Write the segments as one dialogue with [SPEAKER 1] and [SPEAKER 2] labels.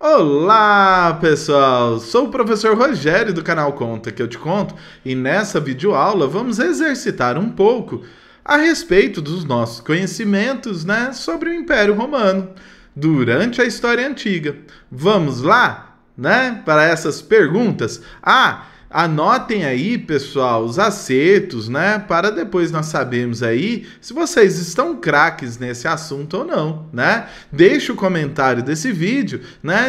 [SPEAKER 1] Olá, pessoal! Sou o professor Rogério do canal Conta que eu te conto e nessa videoaula vamos exercitar um pouco a respeito dos nossos conhecimentos, sobre o Império Romano durante a história antiga. Vamos lá, para essas perguntas. Anotem aí, pessoal, os acertos, para depois nós sabermos aí se vocês estão craques nesse assunto ou não, Deixe o comentário desse vídeo,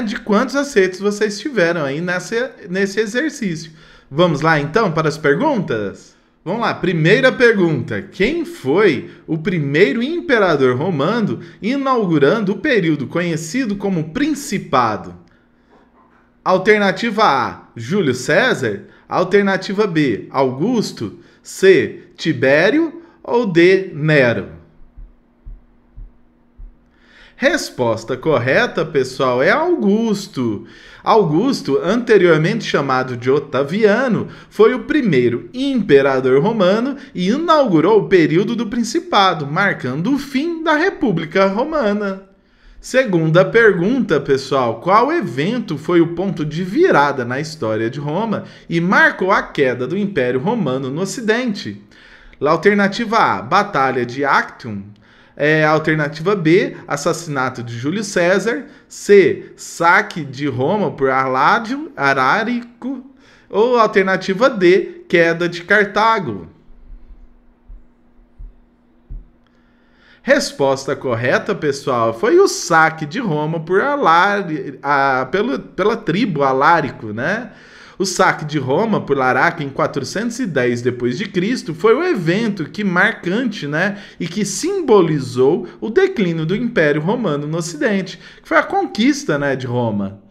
[SPEAKER 1] de quantos acertos vocês tiveram aí nesse exercício. Vamos lá, então, para as perguntas? Vamos lá, primeira pergunta. Quem foi o primeiro imperador romano inaugurando o período conhecido como Principado? Alternativa A, Júlio César. Alternativa B, Augusto. C, Tibério. Ou D, Nero? Resposta correta, pessoal, é Augusto. Augusto, anteriormente chamado de Otaviano, foi o primeiro imperador romano e inaugurou o período do Principado, marcando o fim da República Romana. Segunda pergunta, pessoal. Qual evento foi o ponto de virada na história de Roma e marcou a queda do Império Romano no Ocidente? Alternativa A, Batalha de Actium. Alternativa B, assassinato de Júlio César. C, saque de Roma por Arárico. Ou alternativa D, queda de Cartago. Resposta correta, pessoal, foi o saque de Roma por pela tribo Alárico, O saque de Roma por Laraco em 410 d.C. foi o evento marcante, e que simbolizou o declínio do Império Romano no Ocidente, que foi a conquista, de Roma.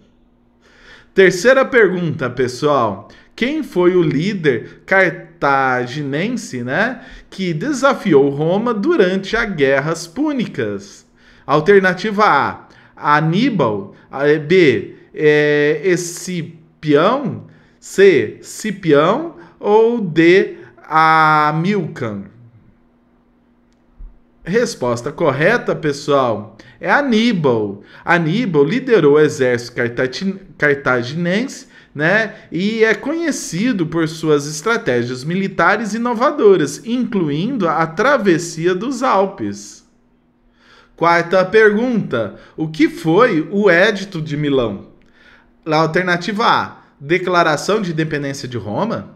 [SPEAKER 1] Terceira pergunta, pessoal. Quem foi o líder cartaginense, que desafiou Roma durante as Guerras Púnicas? Alternativa A, Aníbal. B, Escipião. C, Cipião. Ou D, Hamilcar? Resposta correta, pessoal, é Aníbal. Aníbal liderou o exército cartaginense, e é conhecido por suas estratégias militares inovadoras, incluindo a travessia dos Alpes. Quarta pergunta. O que foi o Edito de Milão? Alternativa A, Declaração de Independência de Roma.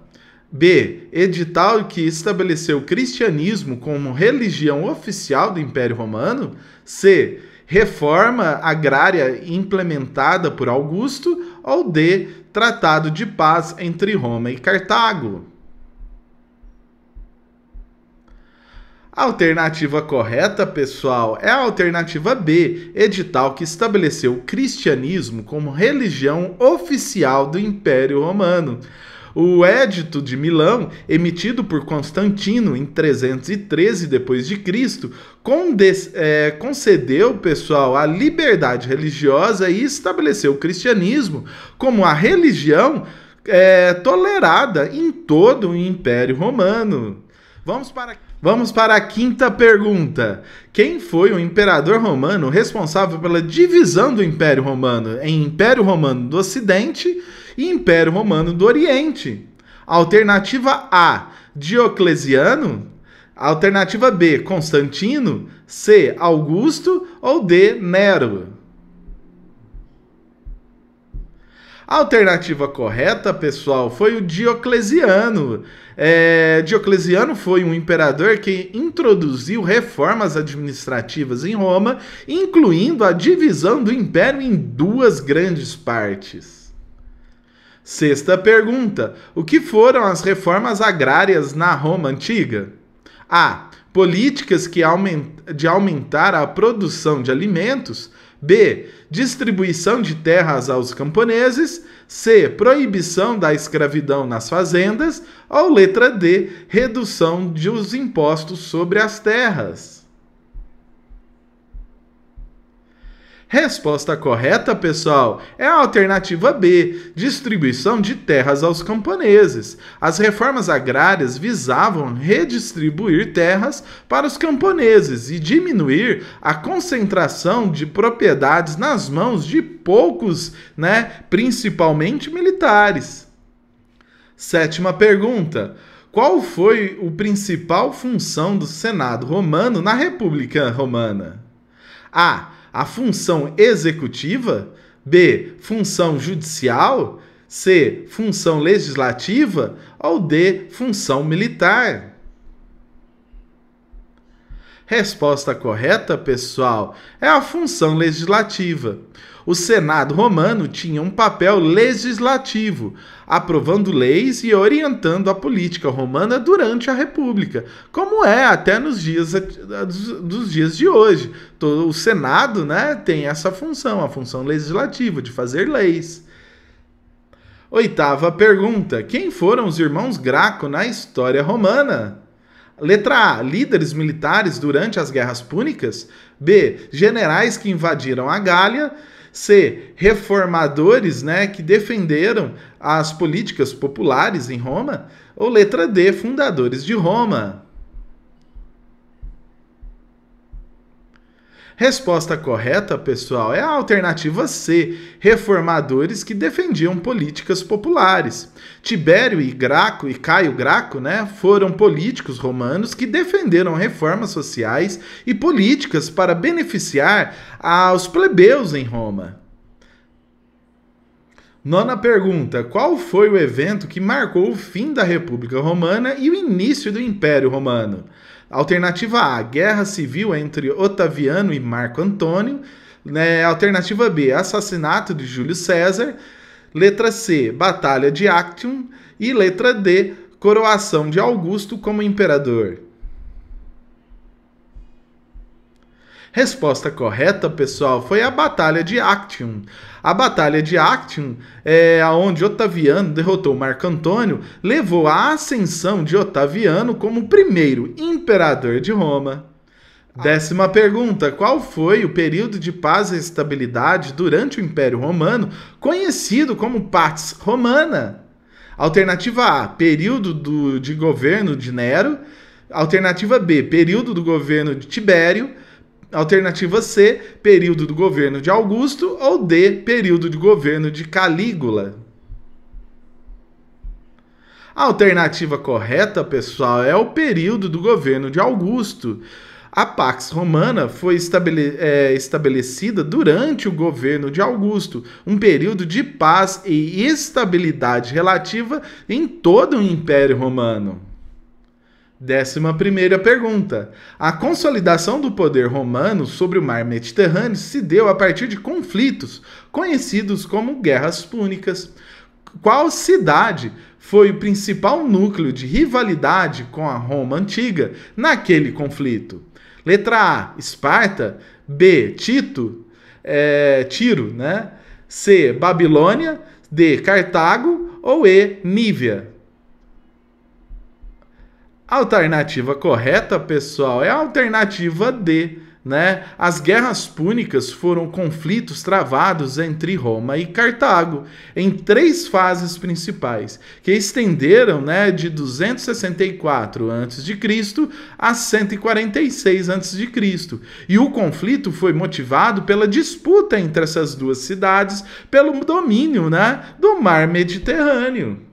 [SPEAKER 1] B, edital que estabeleceu o cristianismo como religião oficial do Império Romano. C, reforma agrária implementada por Augusto. Ou D, tratado de paz entre Roma e Cartago. A alternativa correta, pessoal, é a alternativa B, edital que estabeleceu o cristianismo como religião oficial do Império Romano. O Edito de Milão, emitido por Constantino em 313 d.C., concedeu, pessoal, a liberdade religiosa e estabeleceu o cristianismo como a religião tolerada em todo o Império Romano. Vamos para a quinta pergunta. Quem foi o imperador romano responsável pela divisão do Império Romano em Império Romano do Ocidente e Império Romano do Oriente? Alternativa A, Diocleciano. Alternativa B, Constantino. C, Augusto. Ou D, Nero? A alternativa correta, pessoal, foi o Diocleciano. Diocleciano foi um imperador que introduziu reformas administrativas em Roma, incluindo a divisão do império em duas grandes partes. Sexta pergunta. O que foram as reformas agrárias na Roma antiga? A, políticas de aumentar a produção de alimentos. B, distribuição de terras aos camponeses. C, proibição da escravidão nas fazendas. Ou letra D, redução dos impostos sobre as terras. Resposta correta, pessoal, é a alternativa B, distribuição de terras aos camponeses. As reformas agrárias visavam redistribuir terras para os camponeses e diminuir a concentração de propriedades nas mãos de poucos, principalmente militares. Sétima pergunta. Qual foi a principal função do Senado romano na República Romana? A função executiva, B, função judicial, C, função legislativa ou D, função militar? Resposta correta, pessoal, é a função legislativa. O Senado romano tinha um papel legislativo, aprovando leis e orientando a política romana durante a República, como é até nos dias de hoje. O Senado, tem essa função, a função legislativa, de fazer leis. Oitava pergunta. Quem foram os irmãos Graco na história romana? Letra A, líderes militares durante as guerras púnicas. B, generais que invadiram a Gália. C, reformadores, que defenderam as políticas populares em Roma. Ou letra D, fundadores de Roma. Resposta correta, pessoal, é a alternativa C, reformadores que defendiam políticas populares. Tibério e Caio Graco, foram políticos romanos que defenderam reformas sociais e políticas para beneficiar aos plebeus em Roma. Nona pergunta. Qual foi o evento que marcou o fim da República Romana e o início do Império Romano? Alternativa A, Guerra Civil entre Otaviano e Marco Antônio. Alternativa B, assassinato de Júlio César. Letra C, Batalha de Actium. E letra D, coroação de Augusto como imperador. Resposta correta, pessoal, foi a Batalha de Actium. A Batalha de Actium, onde Otaviano derrotou Marco Antônio, levou à ascensão de Otaviano como primeiro imperador de Roma. Décima pergunta. Qual foi o período de paz e estabilidade durante o Império Romano, conhecido como Pax Romana? Alternativa A, período de governo de Nero. Alternativa B, período do governo de Tibério. Alternativa C, período do governo de Augusto, ou D, período de governo de Calígula. A alternativa correta, pessoal, é o período do governo de Augusto. A Pax Romana foi estabelecida durante o governo de Augusto, um período de paz e estabilidade relativa em todo o Império Romano. 11ª pergunta. A consolidação do poder romano sobre o mar Mediterrâneo se deu a partir de conflitos conhecidos como guerras púnicas. Qual cidade foi o principal núcleo de rivalidade com a Roma antiga naquele conflito? Letra A, Esparta. B, Tiro, C, Babilônia. D, Cartago. Ou E, Nívea. A alternativa correta, pessoal, é a alternativa D, As guerras púnicas foram conflitos travados entre Roma e Cartago, em 3 fases principais, que estenderam, de 264 a.C. a 146 a.C. E o conflito foi motivado pela disputa entre essas duas cidades pelo domínio, do mar Mediterrâneo.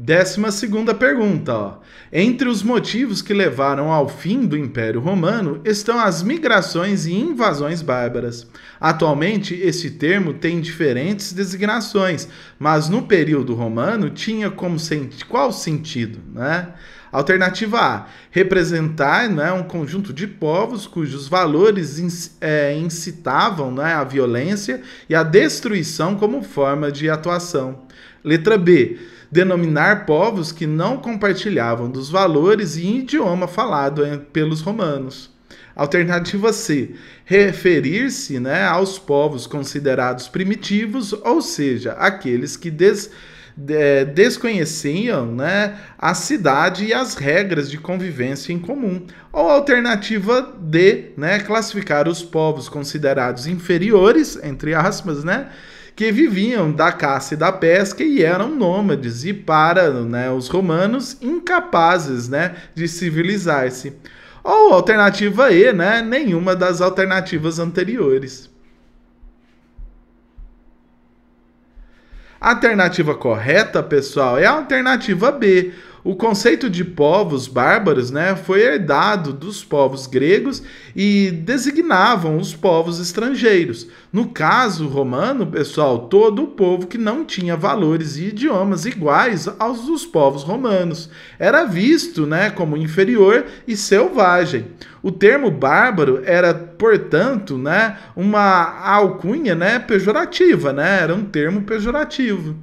[SPEAKER 1] 12ª pergunta. Entre os motivos que levaram ao fim do Império Romano estão as migrações e invasões bárbaras. Atualmente, esse termo tem diferentes designações, mas no período romano tinha qual sentido? Alternativa A, representar um conjunto de povos cujos valores incitavam a violência e a destruição como forma de atuação. Letra B, denominar povos que não compartilhavam dos valores e idioma falado pelos romanos. Alternativa C, referir-se aos povos considerados primitivos, ou seja, aqueles que desconheciam, né, a cidade e as regras de convivência em comum. Ou a alternativa D, né, classificar os povos considerados inferiores, entre aspas, né, que viviam da caça e da pesca e eram nômades, e para, né, os romanos, incapazes, né, de civilizar-se. Ou alternativa E, né, nenhuma das alternativas anteriores. A alternativa correta, pessoal, é a alternativa B. O conceito de povos bárbaros, né, foi herdado dos povos gregos e designavam os povos estrangeiros. No caso romano, pessoal, todo o povo que não tinha valores e idiomas iguais aos dos povos romanos era visto, né, como inferior e selvagem. O termo bárbaro era, portanto, né, uma alcunha, né, pejorativa, né, era um termo pejorativo.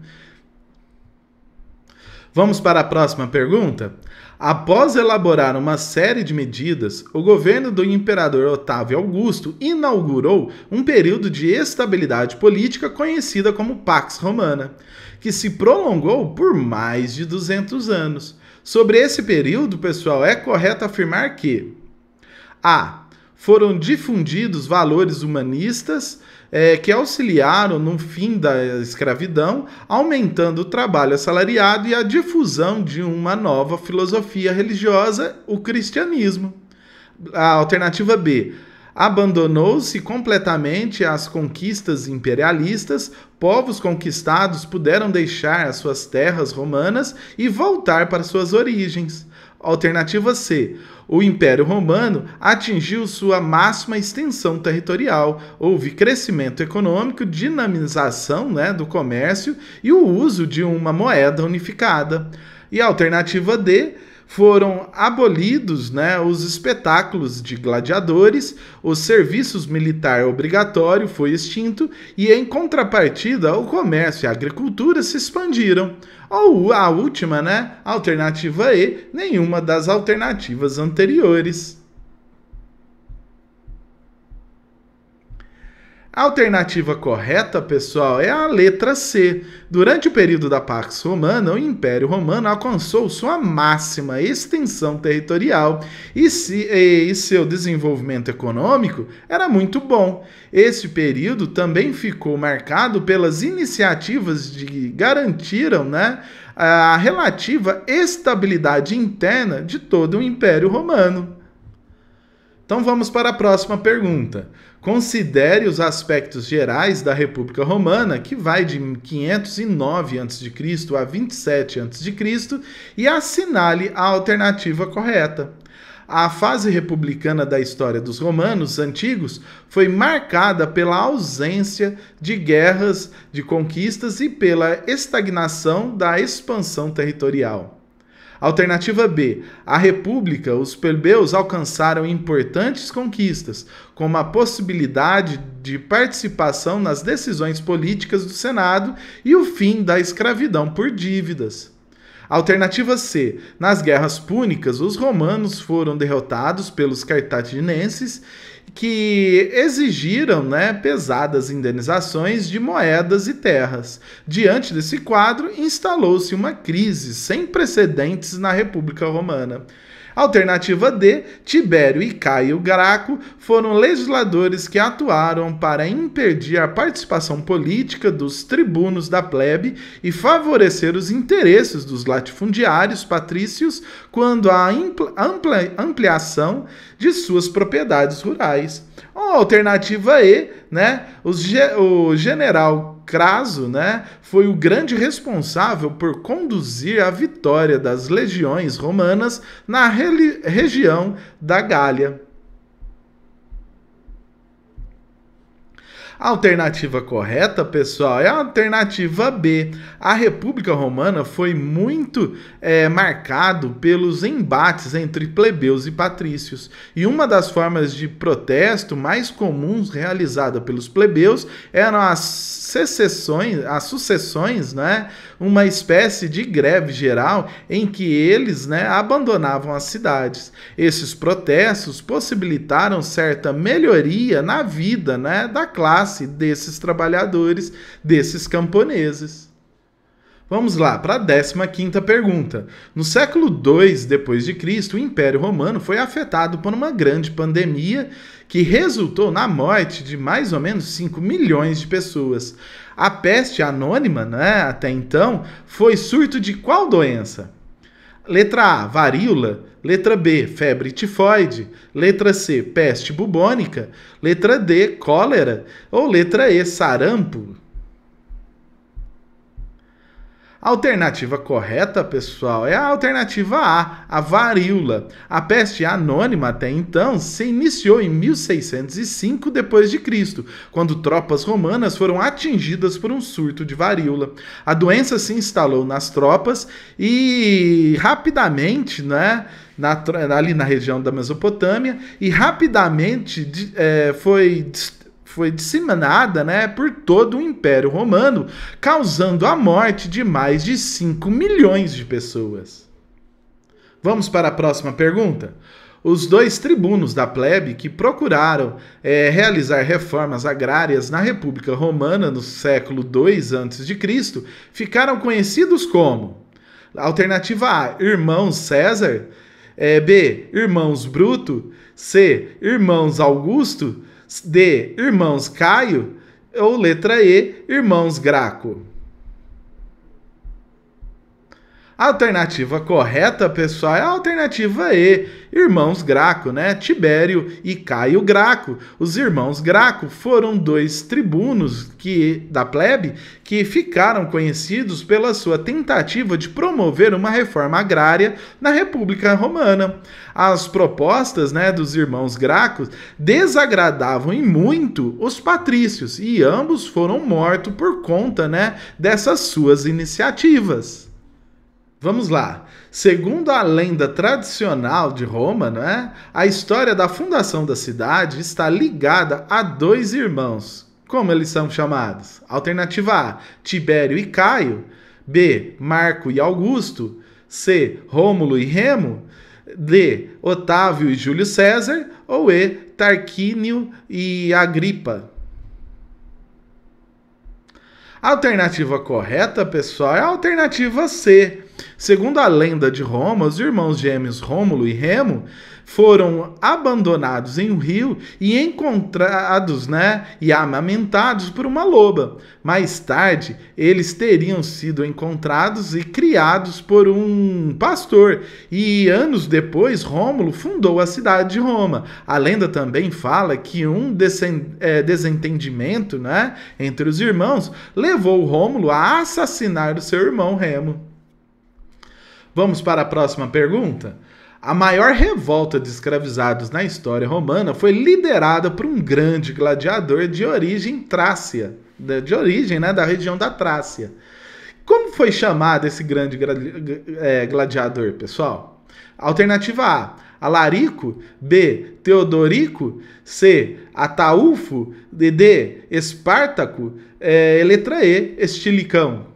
[SPEAKER 1] Vamos para a próxima pergunta? Após elaborar uma série de medidas, o governo do imperador Otávio Augusto inaugurou um período de estabilidade política conhecida como Pax Romana, que se prolongou por mais de 200 anos. Sobre esse período, pessoal, é correto afirmar que A. Foram difundidos valores humanistas que auxiliaram no fim da escravidão, aumentando o trabalho assalariado e a difusão de uma nova filosofia religiosa, o cristianismo. A alternativa B. Abandonou-se completamente as conquistas imperialistas, povos conquistados puderam deixar as suas terras romanas e voltar para suas origens. Alternativa C. O Império Romano atingiu sua máxima extensão territorial. Houve crescimento econômico, dinamização, né, do comércio e o uso de uma moeda unificada. E a alternativa D. Foram abolidos, né, os espetáculos de gladiadores, o serviço militar obrigatório foi extinto e, em contrapartida, o comércio e a agricultura se expandiram. Ou a última, né, alternativa E, nenhuma das alternativas anteriores. A alternativa correta, pessoal, é a letra C. Durante o período da Pax Romana, o Império Romano alcançou sua máxima extensão territorial e seu desenvolvimento econômico era muito bom. Esse período também ficou marcado pelas iniciativas que garantiram, né, a relativa estabilidade interna de todo o Império Romano. Então vamos para a próxima pergunta. Considere os aspectos gerais da República Romana, que vai de 509 a.C. a 27 a.C., e assinale a alternativa correta. A fase republicana da história dos romanos antigos foi marcada pela ausência de guerras, de conquistas e pela estagnação da expansão territorial. Alternativa B. A República, os plebeus alcançaram importantes conquistas, como a possibilidade de participação nas decisões políticas do Senado e o fim da escravidão por dívidas. Alternativa C. Nas guerras púnicas, os romanos foram derrotados pelos cartaginenses, que exigiram, né, pesadas indenizações de moedas e terras. Diante desse quadro, instalou-se uma crise sem precedentes na República Romana. Alternativa D. Tibério e Caio Graco foram legisladores que atuaram para impedir a participação política dos tribunos da plebe e favorecer os interesses dos latifundiários patrícios quando a ampliação de suas propriedades rurais. A alternativa E, né, o general Craso, né, foi o grande responsável por conduzir a vitória das legiões romanas na região da Gália. A alternativa correta, pessoal, é a alternativa B. A República Romana foi muito marcado pelos embates entre plebeus e patrícios. E uma das formas de protesto mais comuns realizada pelos plebeus eram as sucessões, né? Uma espécie de greve geral em que eles, né, abandonavam as cidades. Esses protestos possibilitaram certa melhoria na vida, né, da classe desses trabalhadores, desses camponeses. Vamos lá para a 15ª pergunta. No século II depois de Cristo, o Império Romano foi afetado por uma grande pandemia que resultou na morte de mais ou menos 5 milhões de pessoas. A peste anônima, né, até então, foi surto de qual doença? Letra A, varíola. Letra B, febre tifoide. Letra C, peste bubônica. Letra D, cólera. Ou letra E, sarampo? A alternativa correta, pessoal, é a alternativa A, a varíola. A peste anônima até então se iniciou em 1605 d.C., quando tropas romanas foram atingidas por um surto de varíola. A doença se instalou nas tropas e rapidamente, né, ali na região da Mesopotâmia, e rapidamente foi disseminada, né, por todo o Império Romano, causando a morte de mais de 5 milhões de pessoas. Vamos para a próxima pergunta? Os dois tribunos da plebe que procuraram realizar reformas agrárias na República Romana no século II a.C. ficaram conhecidos como: alternativa A, irmãos César, B, irmãos Bruto, C, irmãos Augusto, D, irmãos Caio, ou letra E, irmãos Graco? A alternativa correta, pessoal, é a alternativa E, irmãos Graco, né? Tibério e Caio Graco. Os irmãos Graco foram dois tribunos da plebe que ficaram conhecidos pela sua tentativa de promover uma reforma agrária na República Romana. As propostas, né, dos irmãos Graco desagradavam em muito os patrícios e ambos foram mortos por conta, né, dessas suas iniciativas. Vamos lá. Segundo a lenda tradicional de Roma, né, a história da fundação da cidade está ligada a dois irmãos. Como eles são chamados? Alternativa A, Tibério e Caio. B, Marco e Augusto. C, Rômulo e Remo. D, Otávio e Júlio César. Ou E, Tarquínio e Agripa? A alternativa correta, pessoal, é a alternativa C. Segundo a lenda de Roma, os irmãos gêmeos Rômulo e Remo foram abandonados em um rio e encontrados, né, e amamentados por uma loba. Mais tarde, eles teriam sido encontrados e criados por um pastor. E anos depois, Rômulo fundou a cidade de Roma. A lenda também fala que um desentendimento, né, entre os irmãos levou Rômulo a assassinar o seu irmão Remo. Vamos para a próxima pergunta? A maior revolta de escravizados na história romana foi liderada por um grande gladiador de origem trácia, né, da região da Trácia. Como foi chamado esse grande gladiador, pessoal? Alternativa A, Alarico. B, Teodorico. C, Ataúfo. D, Espartaco. Letra E, Estilicão.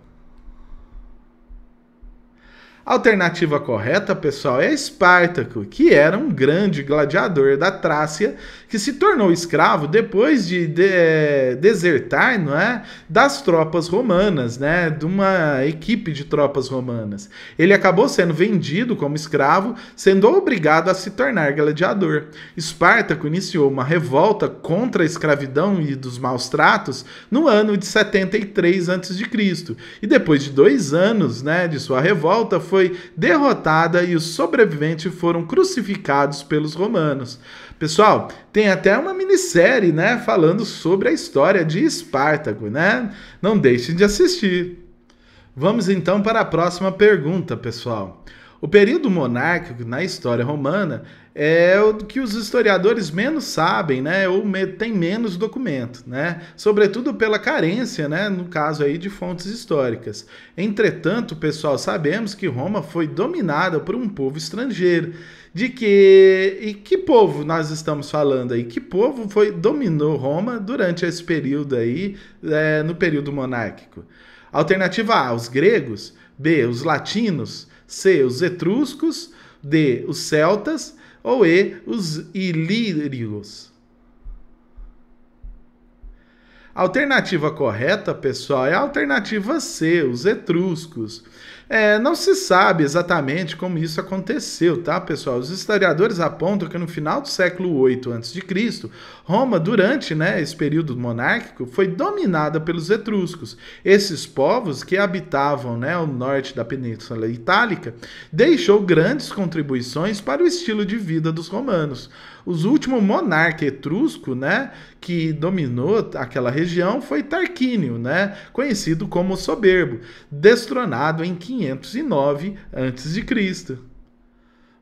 [SPEAKER 1] A alternativa correta, pessoal, é Espartaco, que era um grande gladiador da Trácia que se tornou escravo depois de desertar, não é, das tropas romanas, né, de uma equipe de tropas romanas. Ele acabou sendo vendido como escravo, sendo obrigado a se tornar gladiador. Espartaco iniciou uma revolta contra a escravidão e dos maus tratos no ano de 73 a.C. E depois de 2 anos, né, de sua revolta, foi derrotada e os sobreviventes foram crucificados pelos romanos. Pessoal, tem até uma minissérie, né, falando sobre a história de Espartaco, né? Não deixem de assistir. Vamos então para a próxima pergunta, pessoal. O período monárquico na história romana é o que os historiadores menos sabem, né, ou tem menos documento, né, sobretudo pela carência, né, no caso aí de fontes históricas. Entretanto, pessoal, sabemos que Roma foi dominada por um povo estrangeiro. E que povo nós estamos falando aí? Que povo dominou Roma durante esse período aí, no período monárquico? Alternativa A, os gregos. B, os latinos. C, os etruscos. D, os celtas. Ou E, os ilírios? A alternativa correta, pessoal, é a alternativa C, os etruscos. Não se sabe exatamente como isso aconteceu, tá, pessoal? Os historiadores apontam que no final do século VIII a.C., Roma, durante esse período monárquico, foi dominada pelos etruscos. Esses povos que habitavam o norte da Península Itálica deixou grandes contribuições para o estilo de vida dos romanos. O último monarca etrusco, que dominou aquela região foi Tarquínio, conhecido como o Soberbo, destronado em 509 a.C.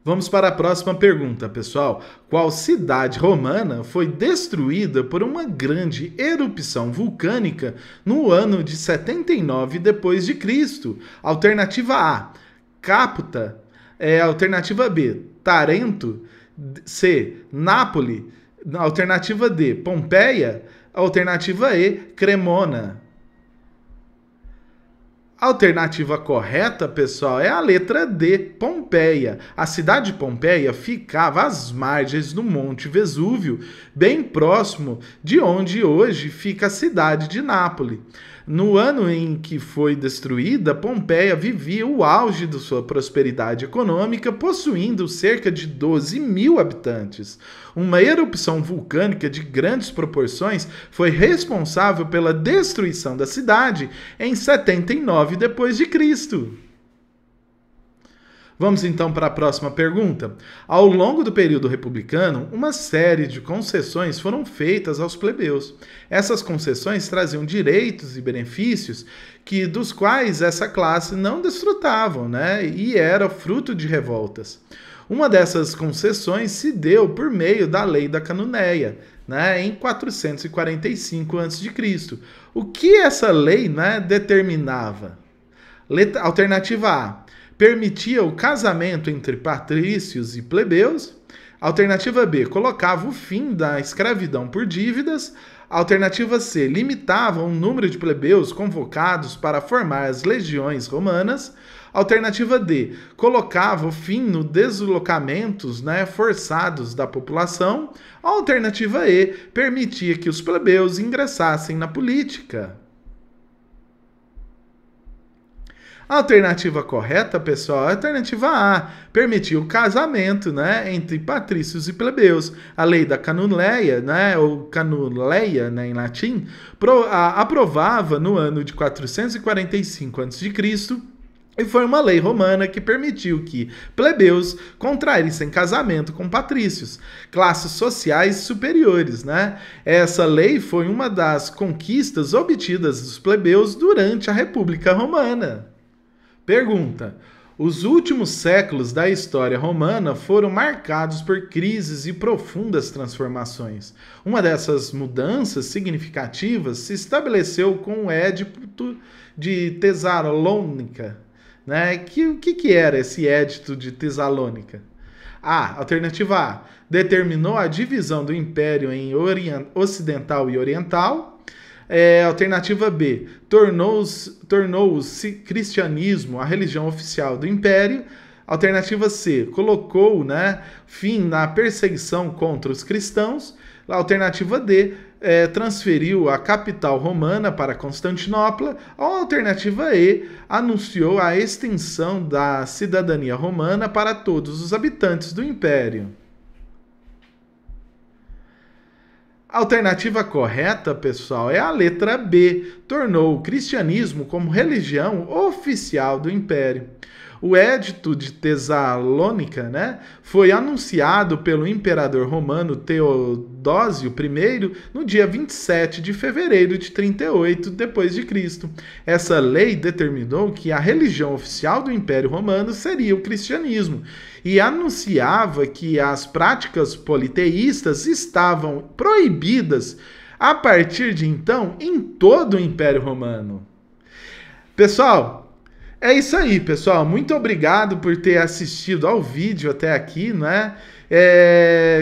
[SPEAKER 1] Vamos para a próxima pergunta, pessoal. Qual cidade romana foi destruída por uma grande erupção vulcânica no ano de 79 d.C.? Alternativa A, Capota. Alternativa B, Tarento. C, Nápoles. Alternativa D, Pompeia. Alternativa E, Cremona. A alternativa correta, pessoal, é a letra D, Pompeia. A cidade de Pompeia ficava às margens do Monte Vesúvio, bem próximo de onde hoje fica a cidade de Nápoles. No ano em que foi destruída, Pompeia vivia o auge de sua prosperidade econômica, possuindo cerca de 12 mil habitantes. Uma erupção vulcânica de grandes proporções foi responsável pela destruição da cidade em 79 d.C. Vamos então para a próxima pergunta. Ao longo do período republicano, uma série de concessões foram feitas aos plebeus. Essas concessões traziam direitos e benefícios dos quais essa classe não desfrutavam, e era fruto de revoltas. Uma dessas concessões se deu por meio da Lei da Cananeia, em 445 a.C. O que essa lei determinava? Alternativa A, permitia o casamento entre patrícios e plebeus. Alternativa B, colocava o fim da escravidão por dívidas. Alternativa C, limitava o número de plebeus convocados para formar as legiões romanas. Alternativa D, colocava o fim nos deslocamentos forçados da população. Alternativa E, permitia que os plebeus ingressassem na política. A alternativa correta, pessoal, é a alternativa A, permitia o casamento entre patrícios e plebeus. A lei da Canuleia, ou Canuleia em latim, aprovava no ano de 445 a.C., e foi uma lei romana que permitiu que plebeus contraíssem casamento com patrícios, classes sociais superiores. Essa lei foi uma das conquistas obtidas dos plebeus durante a República Romana. Pergunta: os últimos séculos da história romana foram marcados por crises e profundas transformações. Uma dessas mudanças significativas se estabeleceu com o Edito de Tessalônica. Que era esse Edito de Tessalônica? Alternativa A, determinou a divisão do império em ocidental e oriental. Alternativa B, tornou o cristianismo a religião oficial do império. Alternativa C, colocou fim na perseguição contra os cristãos. Alternativa D, transferiu a capital romana para Constantinopla. A alternativa E, anunciou a extensão da cidadania romana para todos os habitantes do império. A alternativa correta, pessoal, é a letra B. Tornou o cristianismo como religião oficial do império. O Edito de Tessalônica foi anunciado pelo imperador romano Teodósio I no dia 27 de fevereiro de 38 d.C. Essa lei determinou que a religião oficial do Império Romano seria o cristianismo e anunciava que as práticas politeístas estavam proibidas a partir de então em todo o Império Romano. Pessoal, É isso aí, pessoal. Muito obrigado por ter assistido ao vídeo até aqui, né?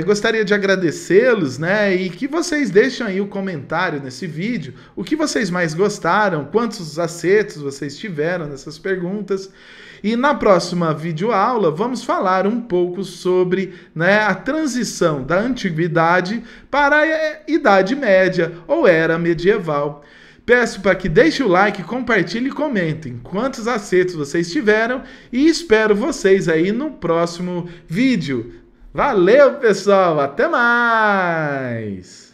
[SPEAKER 1] Gostaria de agradecê-los, né? E que vocês deixem aí o comentário nesse vídeo, o que vocês mais gostaram, quantos acertos vocês tiveram nessas perguntas. E na próxima videoaula vamos falar um pouco sobre, né, a transição da antiguidade para a Idade Média ou Era Medieval. Peço para que deixe o like, compartilhe e comentem quantos acertos vocês tiveram e espero vocês aí no próximo vídeo. Valeu, pessoal! Até mais!